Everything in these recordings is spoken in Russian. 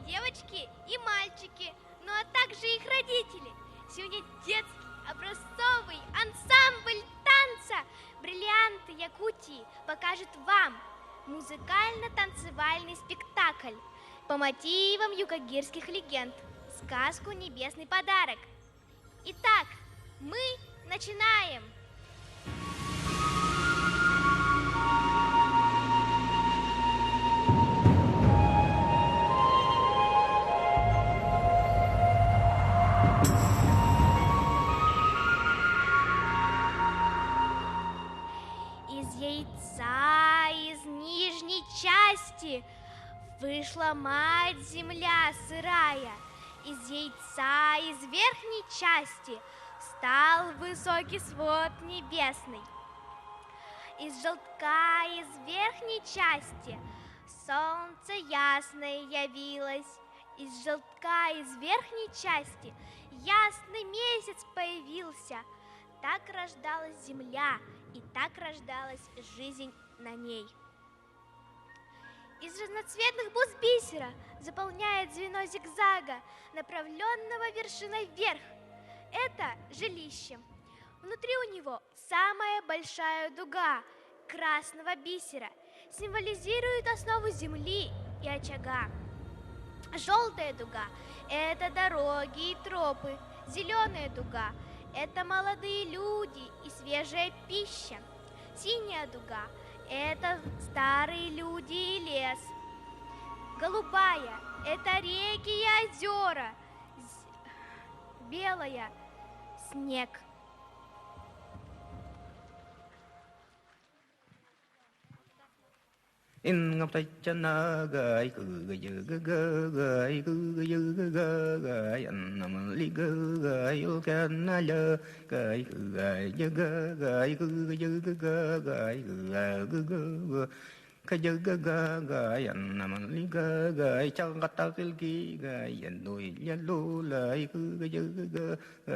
девочки и мальчики, ну а также их родители. Сегодня детский образцовый ансамбль танца «Бриллианты Якутии» покажет вам музыкально-танцевальный спектакль по мотивам югагирских легенд, сказку «Небесный подарок». Итак, мы начинаем! Из яйца, из нижней части вышла мать-земля сырая. Из яйца, из верхней части стал высокий свод небесный. Из желтка, из верхней части солнце ясное явилось. Из желтка, из верхней части ясный месяц появился. Так рождалась земля, и так рождалась жизнь на ней. Из разноцветных бус бисера заполняет звено зигзага, направленного вершиной вверх. Это жилище. Внутри у него самая большая дуга красного бисера, символизирует основу земли и очага. Желтая дуга – это дороги и тропы. Зеленая дуга – это молодые люди и свежая пища. Синяя дуга – это старые люди и лес. Голубая – это реки и озера. Белая – снег. In ngọc tay chân gái cứ gái gái cứ gái anh nằm li gái yêu can lơ gái cứ gái gái cứ gái cái gái anh nằm li gái chẳng có ta cái gì gái anh đôi lú lại cứ gái gái cứ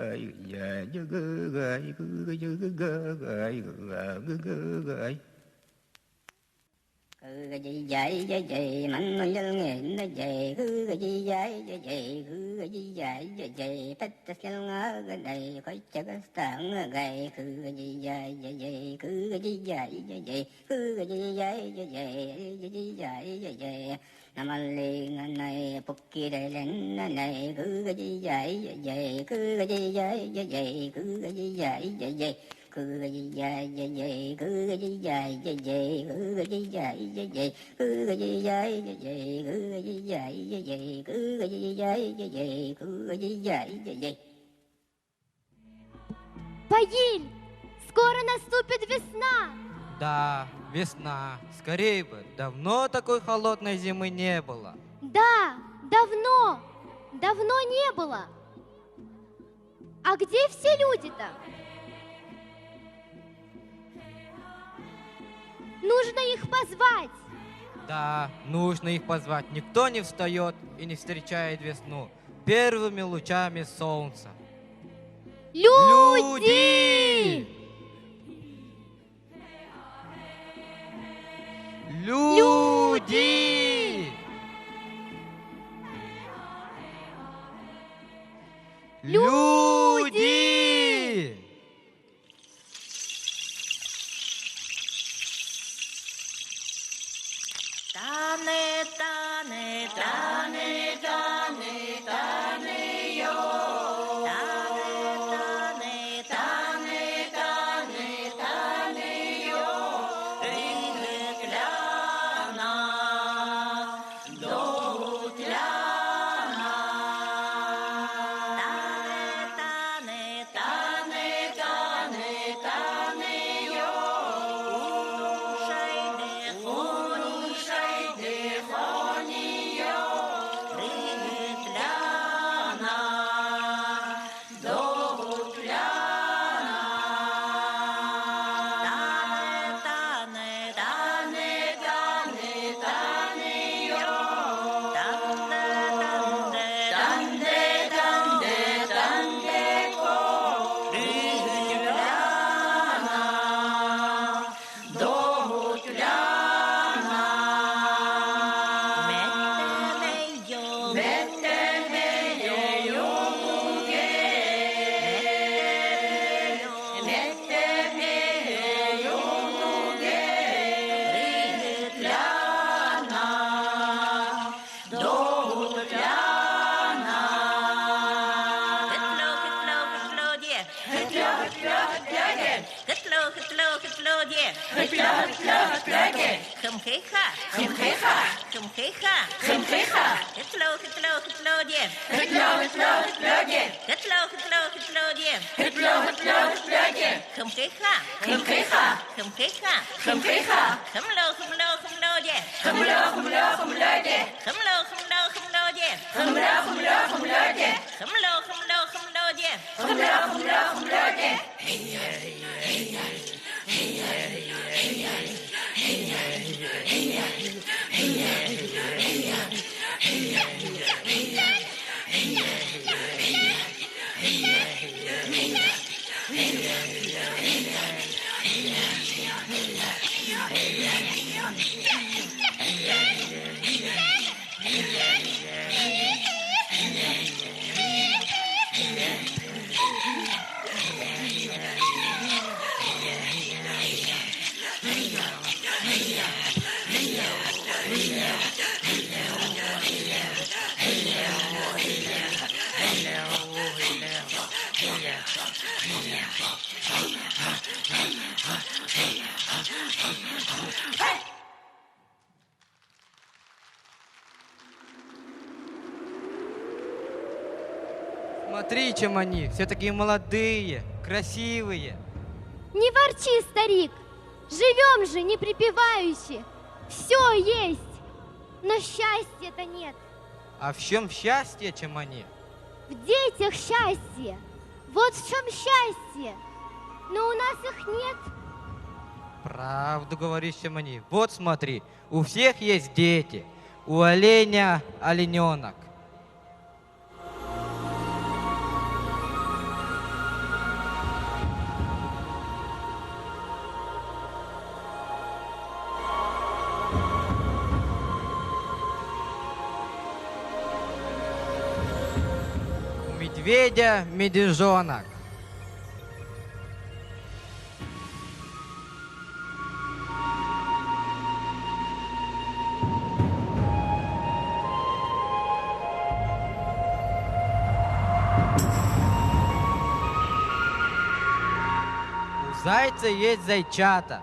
gái cái gì vậy cái gì mạnh nó dân nghiện nó về cứ cái gì vậy cái gì cứ cái gì vậy cái gì tất tất cái ngõ cái này phải chắc cái tảng gầy cứ cái gì vậy cái gì cứ cái gì vậy cái gì cứ cái gì vậy cái gì vậy cái gì nằm liền này phục kia đây lên này cứ cái gì vậy cái gì cứ cái gì vậy cái gì cứ cái gì vậy cái gì cứ cái gì vậy cái gì cứ cái gì vậy cái gì cứ cái gì vậy cái gì cứ cái gì vậy cái gì cứ cái gì vậy cái gì cứ cái gì vậy cái gì cứ cái gì vậy cái gì. Паиль, скоро наступит весна. Да, весна. Скорее бы. Давно такой холодной зимы не было. Да, давно не было. А где все люди-то? Нужно их позвать. Да, нужно их позвать. Никто не встает и не встречает весну первыми лучами солнца. Люди! Люди! Люди! Тане, тане, тане, тане, тане, йо. Тане, тане, тане, тане, тане, йо. Рингляна, дотляна. Тане, тане, тане, тане, тане, йо. Ушай де хони, йо. Хымхейха. Хымхейха. Хитло, дед. Хитло, дед. Хымхейха. Хымло, дед. Смотри, чем они, все такие молодые, красивые. Не ворчи, старик. Живем же, не припеваючи. Все есть, но счастья-то нет. А в чем счастье, чем они? В детях счастье. Вот в чем счастье. Но у нас их нет. Правду говоришь, чем они. Вот смотри, у всех есть дети. У оленя олененок. У медведя медвежонок. У зайца есть зайчата.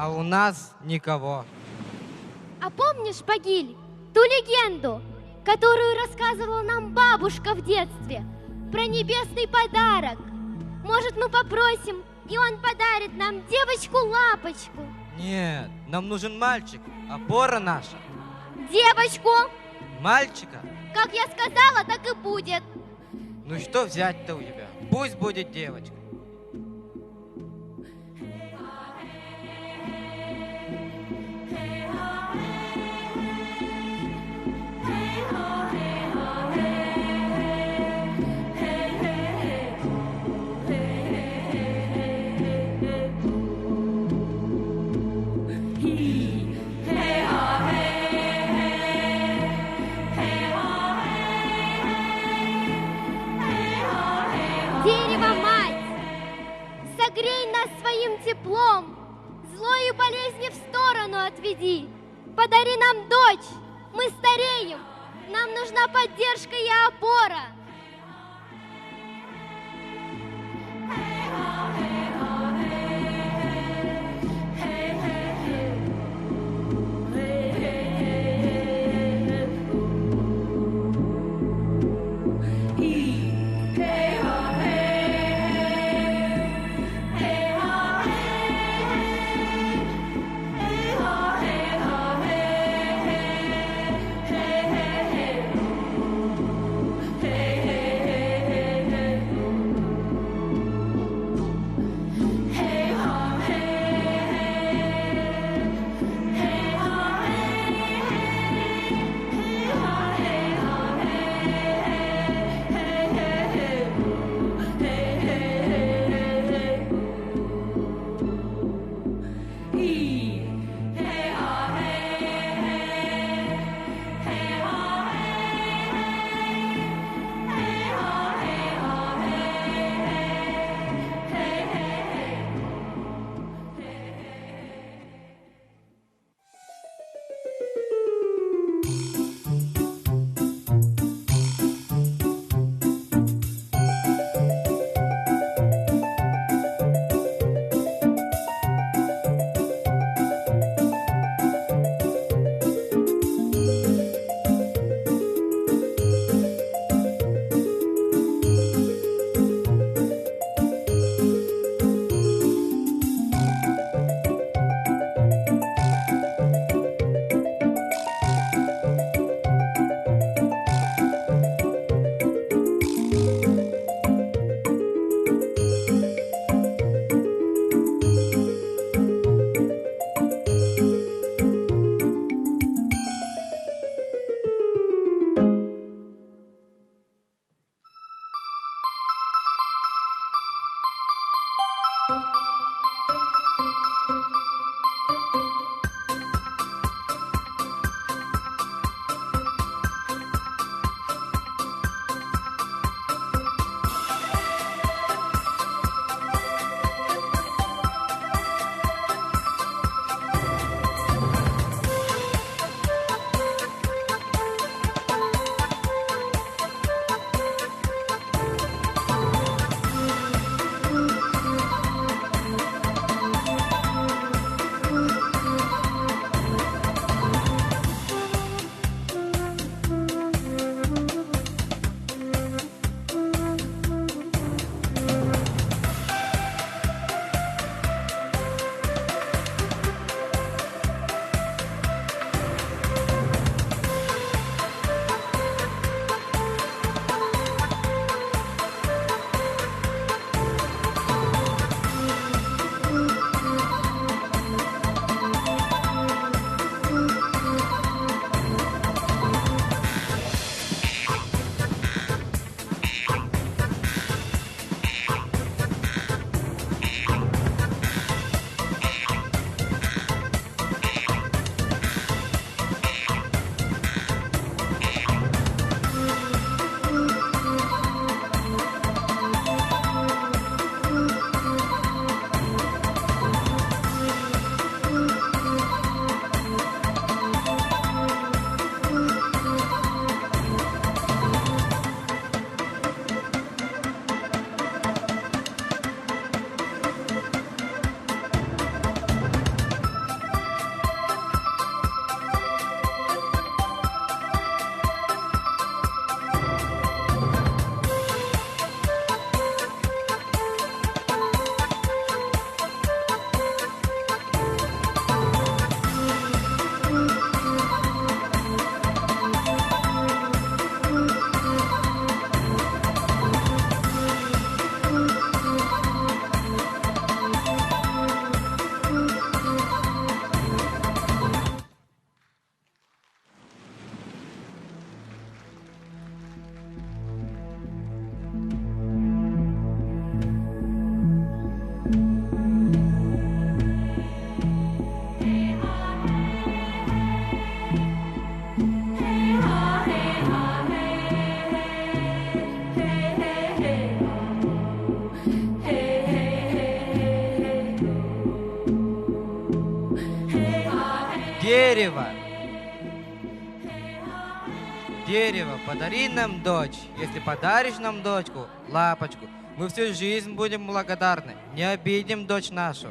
А у нас никого. А помнишь, Пагиль, ту легенду, которую рассказывала нам бабушка в детстве, про небесный подарок? Может, мы попросим, и он подарит нам девочку-лапочку? Нет, нам нужен мальчик, опора наша. Девочку! Мальчика? Как я сказала, так и будет. Ну что взять-то у тебя? Пусть будет девочка. дерево, мать! Согрей нас своим теплом, зло и болезни в сторону отведи. Подари нам дочь, мы стареем, нам нужна поддержка и опора. дерево. Дерево, подари нам дочь. Если подаришь нам дочку, лапочку, мы всю жизнь будем благодарны. Не обидим дочь нашу.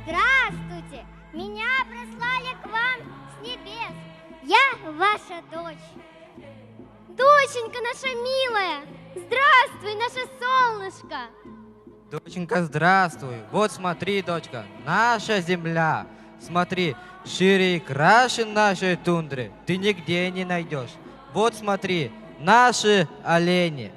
Здравствуйте! Меня прислали к вам с небес. Я ваша дочь. Доченька наша милая, здравствуй, наше солнышко. Доченька, здравствуй. Вот смотри, дочка, наша земля. Смотри, шире и краше нашей тундры ты нигде не найдешь. Вот смотри, наши олени.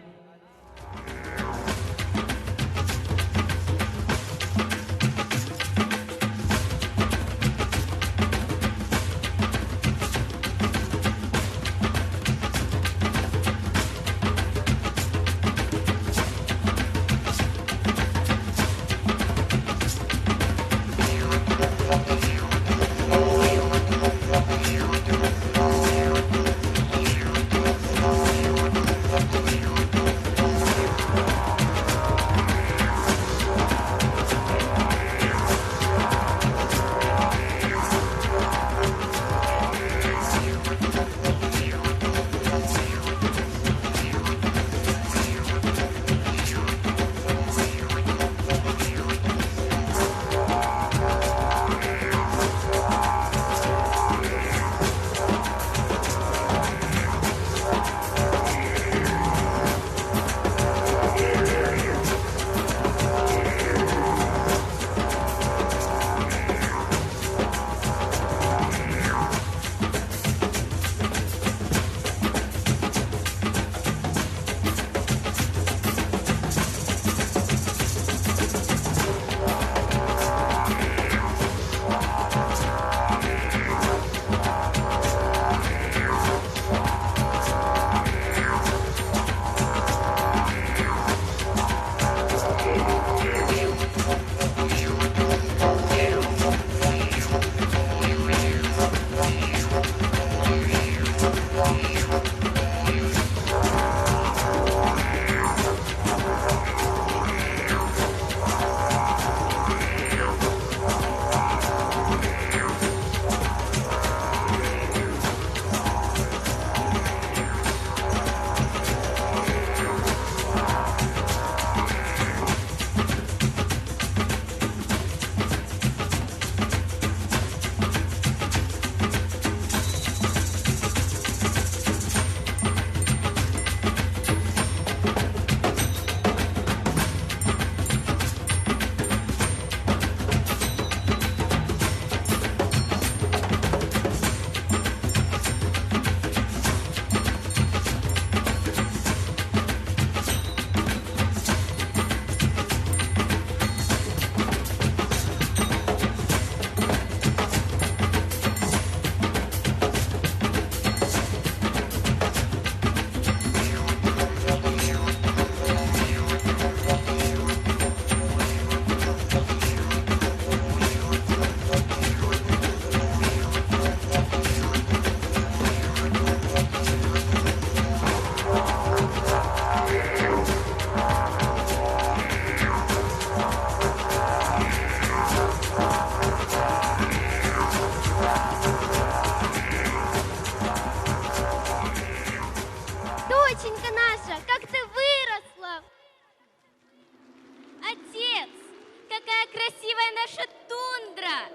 наша тундра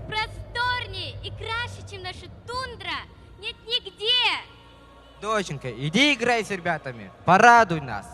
просторнее и краше, чем наша тундра, Нет нигде. Доченька, иди играй с ребятами, порадуй нас.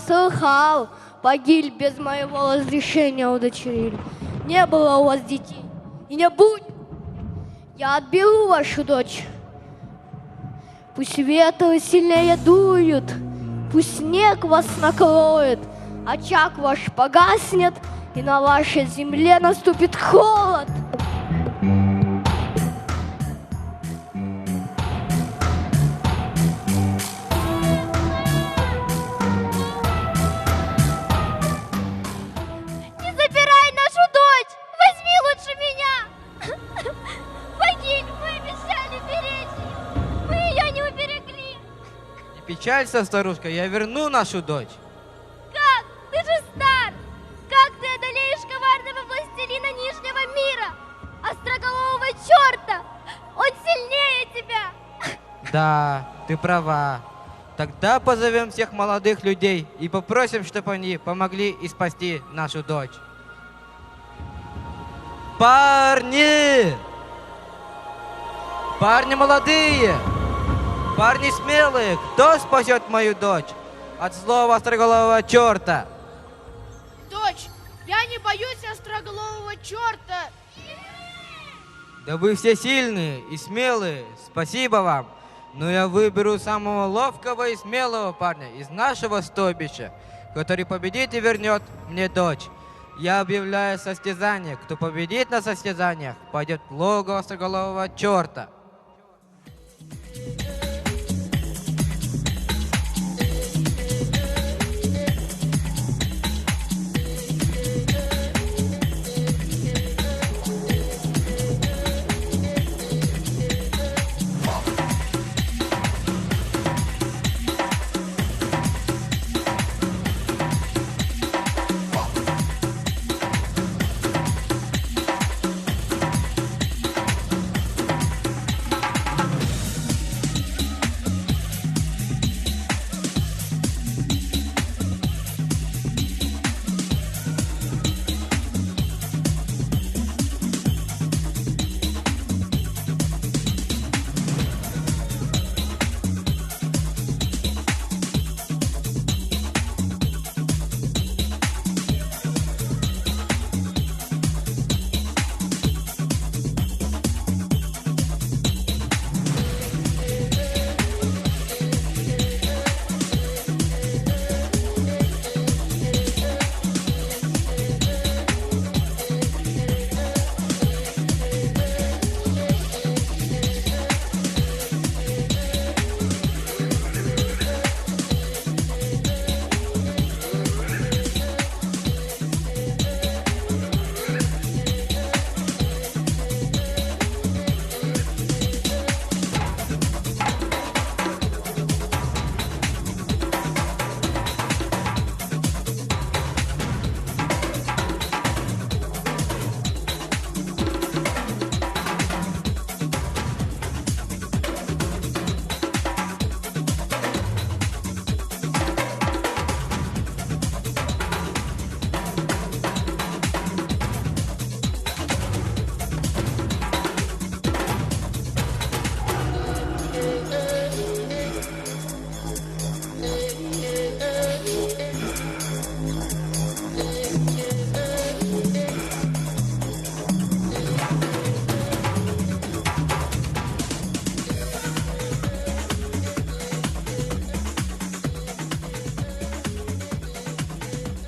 Слыхал, погибель без моего разрешения удочерили. Не было у вас детей, и не будет. Я отберу вашу дочь. Пусть ветры сильнее дуют, пусть снег вас накроет, очаг ваш погаснет, и на вашей земле наступит холод. Не забирай нашу дочь! Возьми лучше меня! Погиб, мы обещали беречь ее! Мы ее не уберегли! Не печалься, старушка, я верну нашу дочь. Да, ты права. Тогда позовем всех молодых людей и попросим, чтобы они помогли и спасти нашу дочь. Парни! Парни молодые! Парни смелые! Кто спасет мою дочь от злого остроголового черта? Дочь, я не боюсь остроголового черта. Да вы все сильные и смелые, спасибо вам. Но я выберу самого ловкого и смелого парня из нашего стойбища, который победит и вернет мне дочь. Я объявляю состязание. Кто победит на состязаниях, пойдет в логово остроголового черта.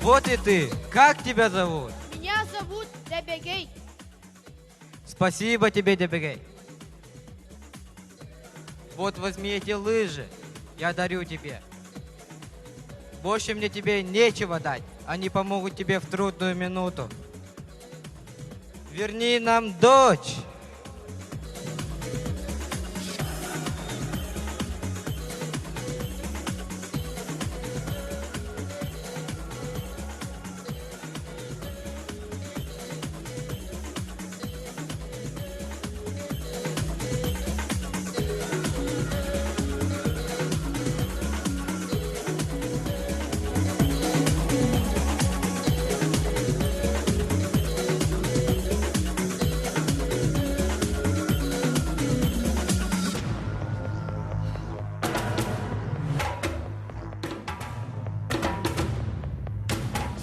Вот и ты. Как тебя зовут? Меня зовут Дебегей. Спасибо тебе, Дебегей. Вот возьми эти лыжи. Я дарю тебе. Больше мне тебе нечего дать. Они помогут тебе в трудную минуту. Верни нам дочь.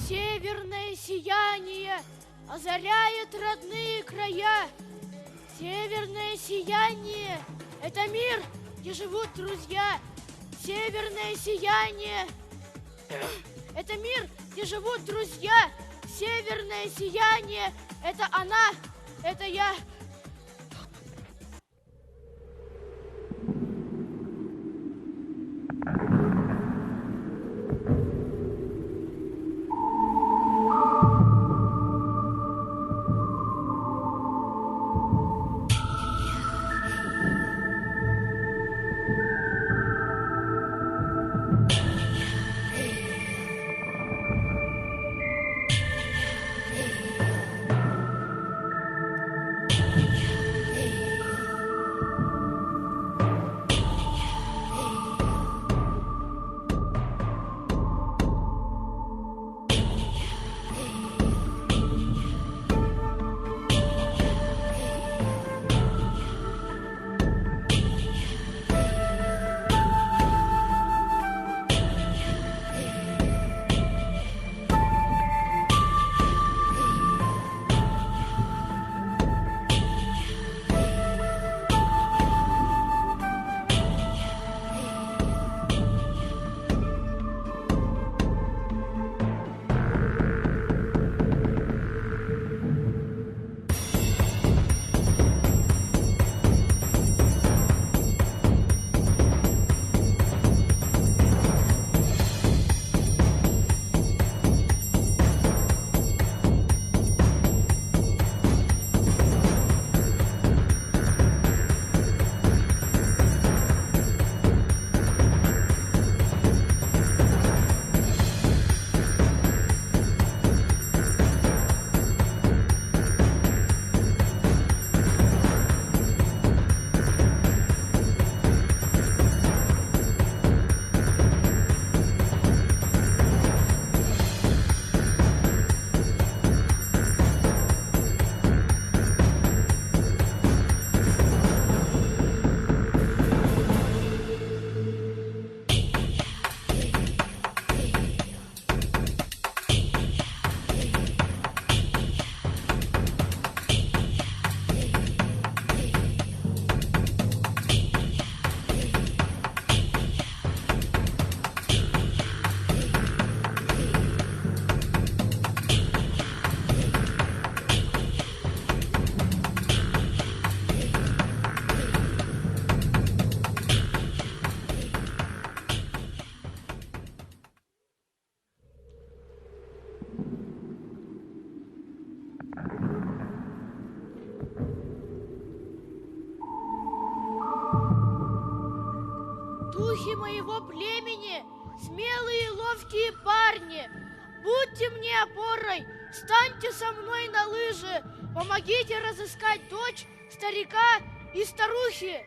Северное сияние озаряет родные края. Северное сияние – это мир, где живут друзья. Северное сияние – это мир, где живут друзья. Северное сияние – это она, это я. духи моего племени, смелые и ловкие парни, будьте мне опорой, станьте со мной на лыжи, помогите разыскать дочь старика и старухи.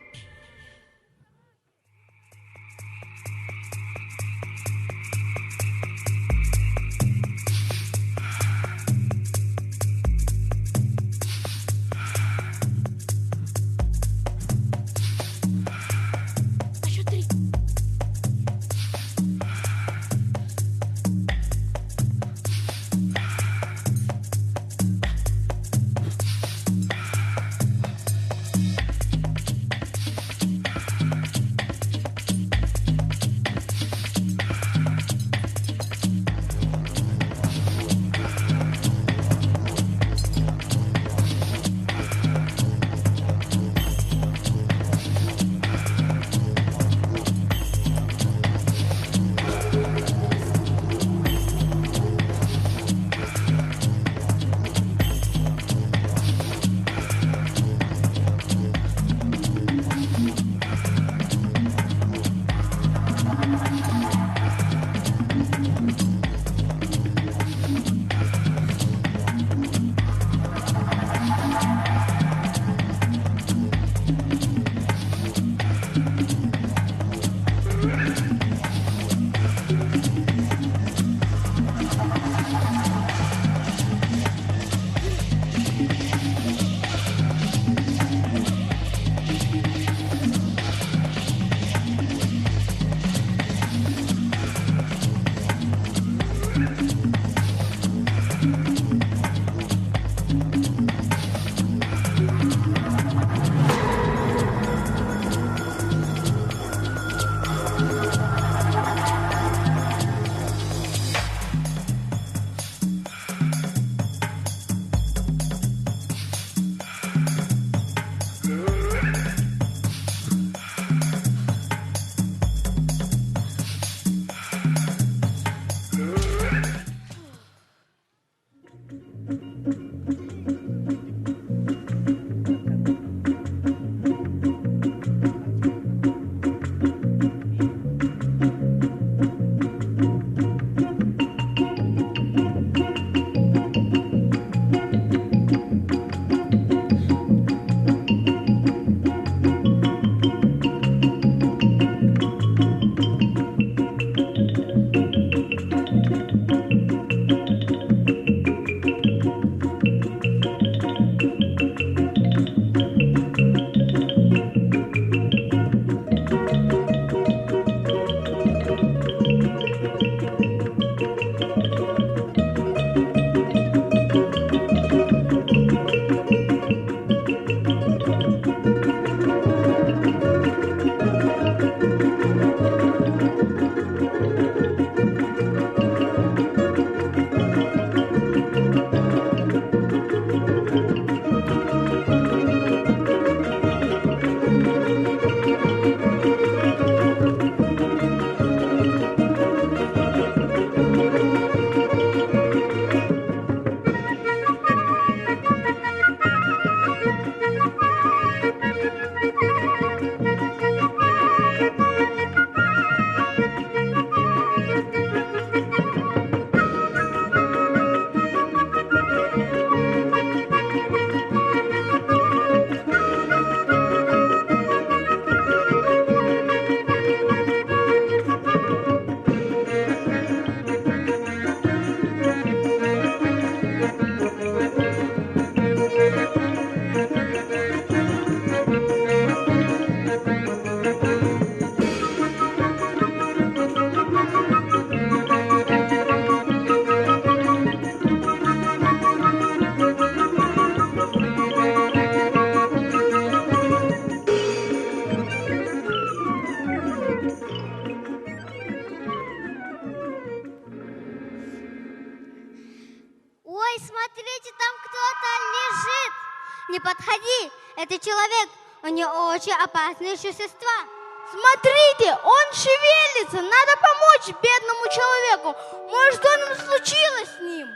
Не подходи, это человек, они очень опасные существа. Смотрите, он шевелится, надо помочь бедному человеку. Может, что-нибудь случилось с ним?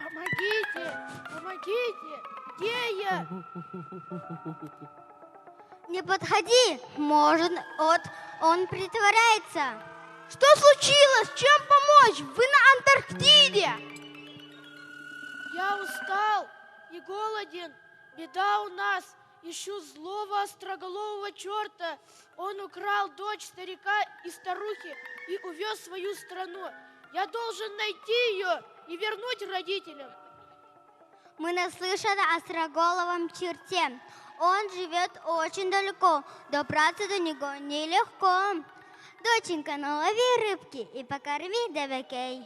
Помогите, помогите, где я? Не подходи, может, он притворяется. Что случилось? Чем помочь? Вы на Антарктиде. Я устал и голоден. Беда у нас. Ищу злого остроголового черта. Он украл дочь старика и старухи и увез в свою страну. Я должен найти ее и вернуть родителям. Мы наслышаны о остроголовом черте. Он живет очень далеко. Добраться до него нелегко. Доченька, налови рыбки и покорми девекей.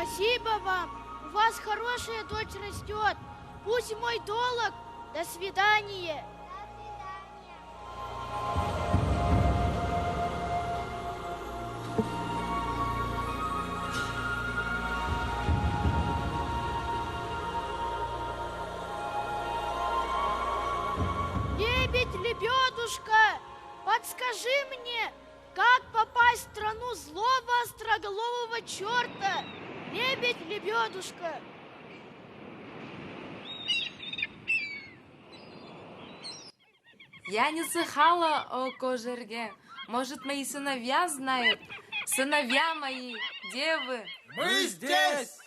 Спасибо вам. У вас хорошая дочь растет. Пусть мой долг. До свидания. Лебедушка, подскажи мне, как попасть в страну злого остроголового черта? Лебедушка. Я не слыхала о Кожерге. Может, мои сыновья знают? Сыновья мои, девы. Мы здесь!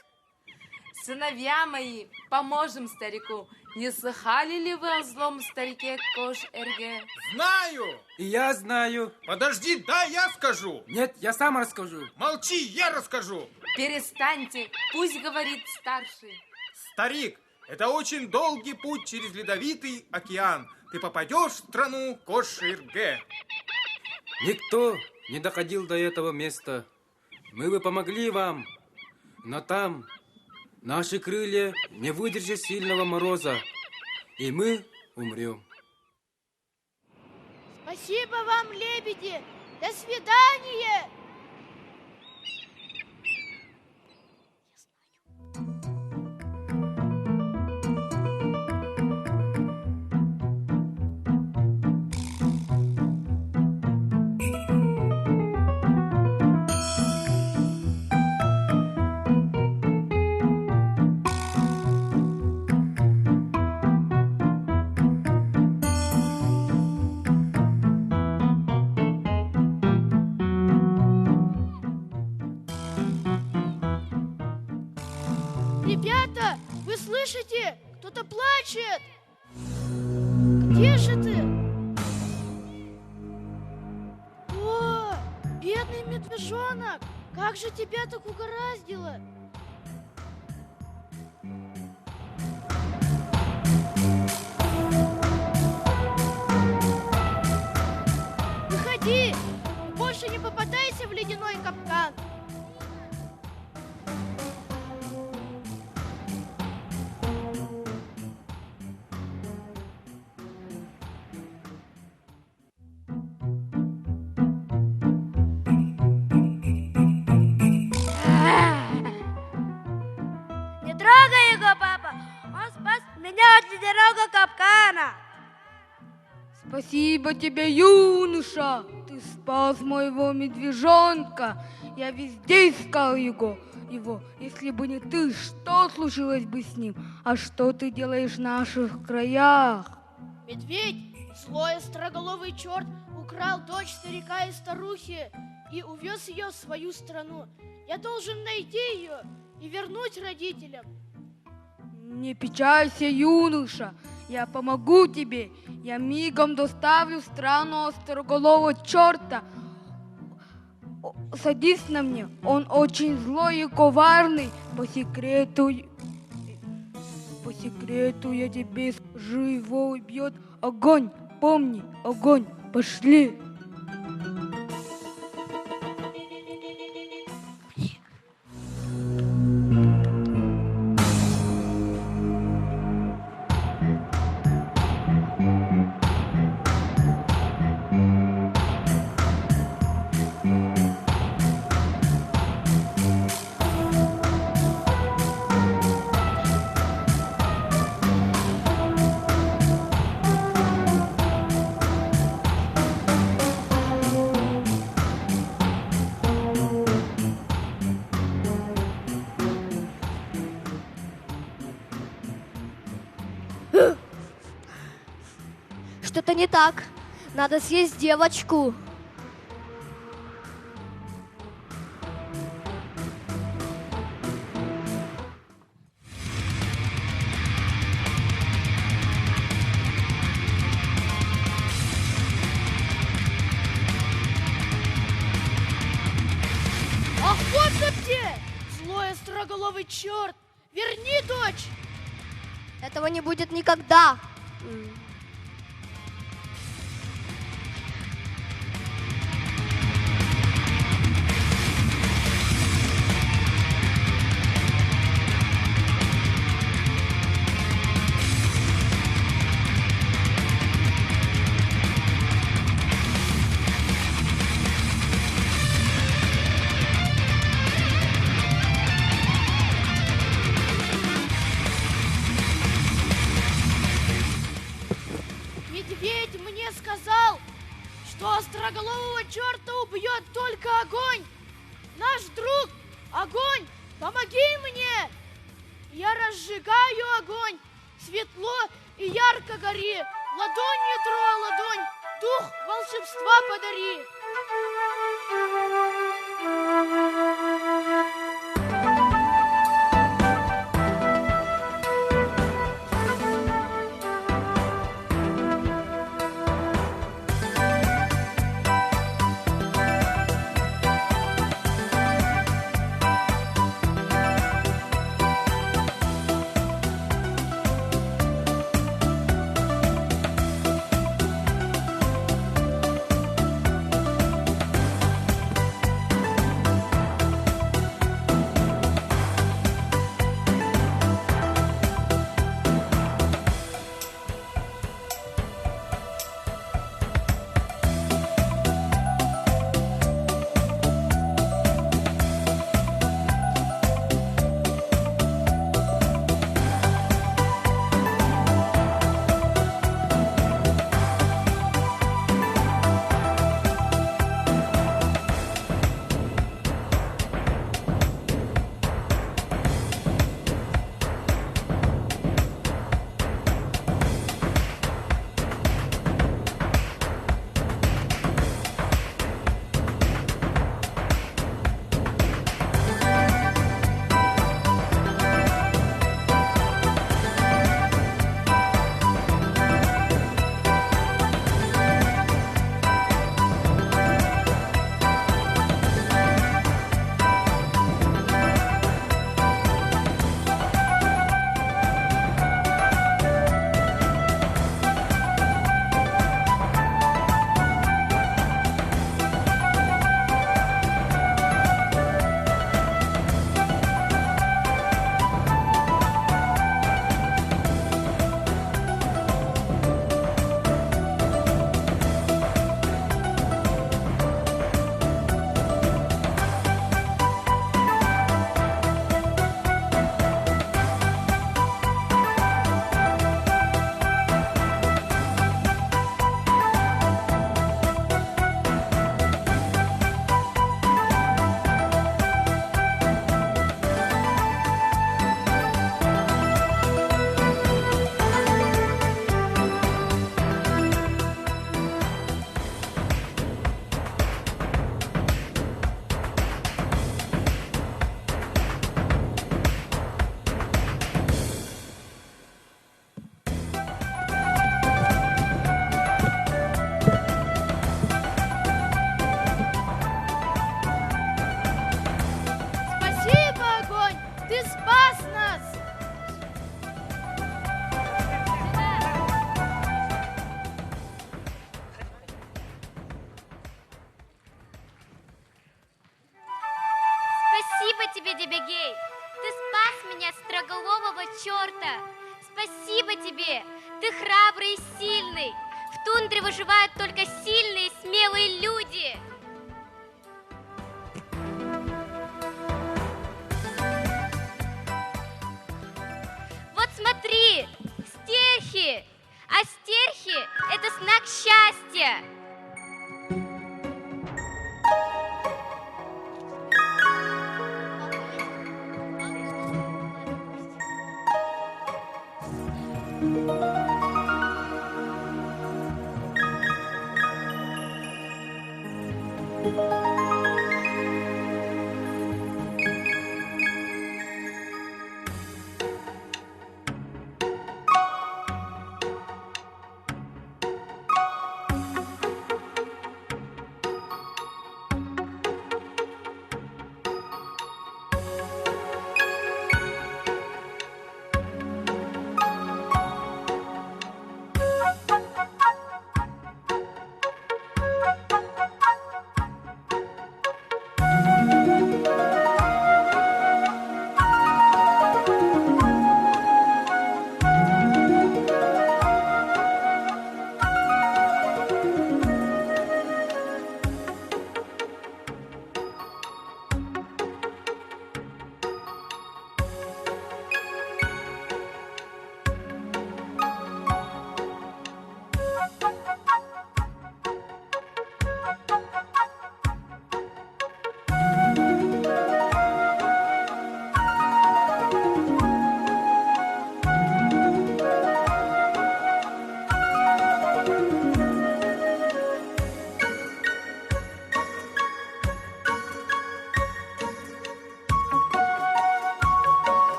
Сыновья мои, поможем старику. Не слыхали ли вы о злом старике Кожерге? Знаю! И я знаю. Подожди, дай я скажу. Нет, я сам расскажу. Молчи, я расскажу. Перестаньте, пусть говорит старший. Старик, это очень долгий путь через ледовитый океан. Ты попадешь в страну Кожерге. Никто не доходил до этого места. Мы бы помогли вам, но там наши крылья не выдержат сильного мороза, и мы умрем. Спасибо вам, лебеди. До свидания. Ребята, вы слышите? Кто-то плачет. Где же ты? О, бедный медвежонок, как же тебя так угораздило? Уходи! Больше не попадайся в ледяной капкан! Не трогай его, папа! Он спас меня от ледяного капкана! Спасибо тебе, юноша! Ты спас моего медвежонка! Я везде искал его. Если бы не ты, что случилось бы с ним? А что ты делаешь в наших краях? Медведь, злой остроголовый черт, украл дочь старика и старухи и увез ее в свою страну. Я должен найти ее и вернуть родителям. Не печалься, юноша, я помогу тебе. Я мигом доставлю в страну остроголового черта. Садись на мне, он очень злой и коварный. По секрету я тебе скажу, его убьет огонь. Помни, огонь, пошли. Что-то не так. Надо съесть девочку. Ах, вот ты где! Злой остроголовый черт! Верни дочь! Этого не будет никогда. Медведь мне сказал, что остроголового черта убьет только огонь. Наш друг, огонь, помоги мне! Я разжигаю огонь, светло и ярко гори, ладонью трогай ладонь, дух волшебства подари. черта. Спасибо тебе, ты храбрый и сильный. В тундре выживают только сильные и смелые люди. Вот смотри, стерхи. А стерхи – это знак счастья.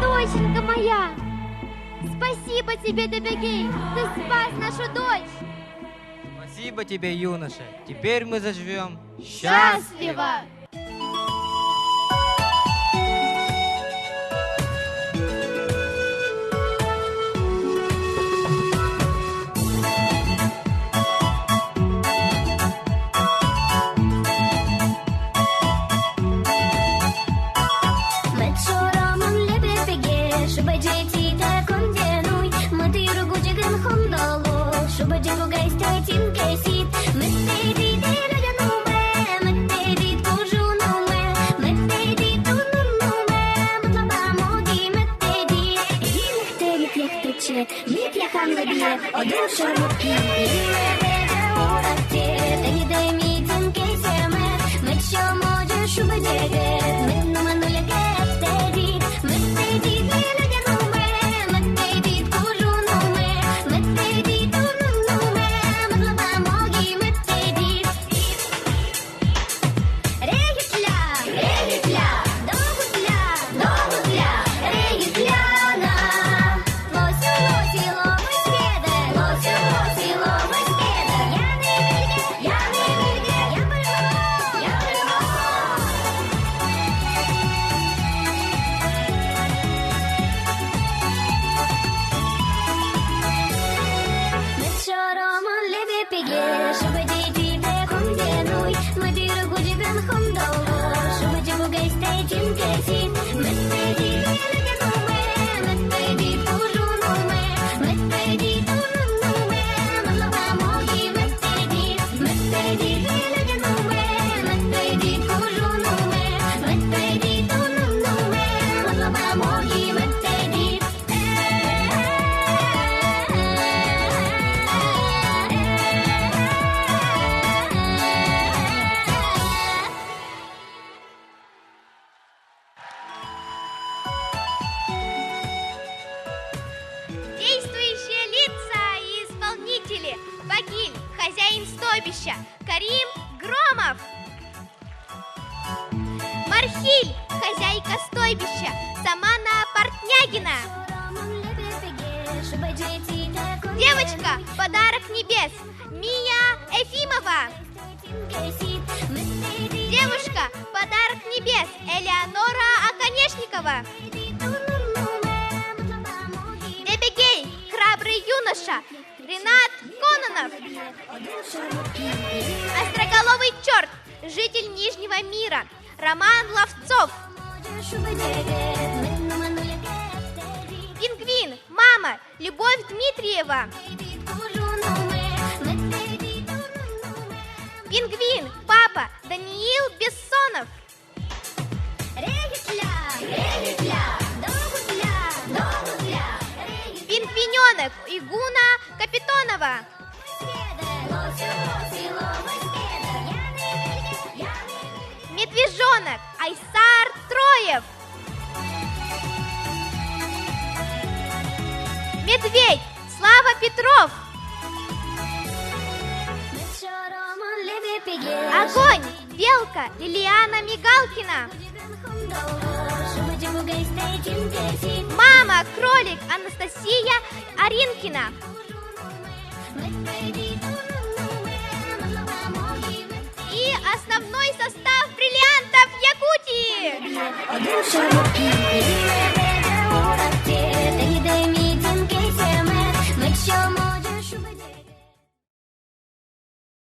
Доченька моя, спасибо тебе, Дебегей, ты спас нашу дочь. Спасибо тебе, юноша. Теперь мы заживем Счастливо! хозяин стойбища Карим Громов. Мархиль, хозяйка стойбища Самана Портнягина. Девочка, подарок небес Мия Ефимова. Девушка, подарок небес Элеонора Оконечникова. Дебегей, храбрый юноша Ренат Кононов. Остроголовый черт, житель Нижнего мира Роман Ловцов. Пингвин, мама Любовь Дмитриева. Пингвин, папа Даниил Бессонов. Пингвиненок Игуна Капитонова. Медвежонок Айсар Троев. Медведь Слава Петров. Огонь белка Лилиана Мигалкина. Мама кролик Анастасия Аринкина. И основной состав бриллиантов Якутии.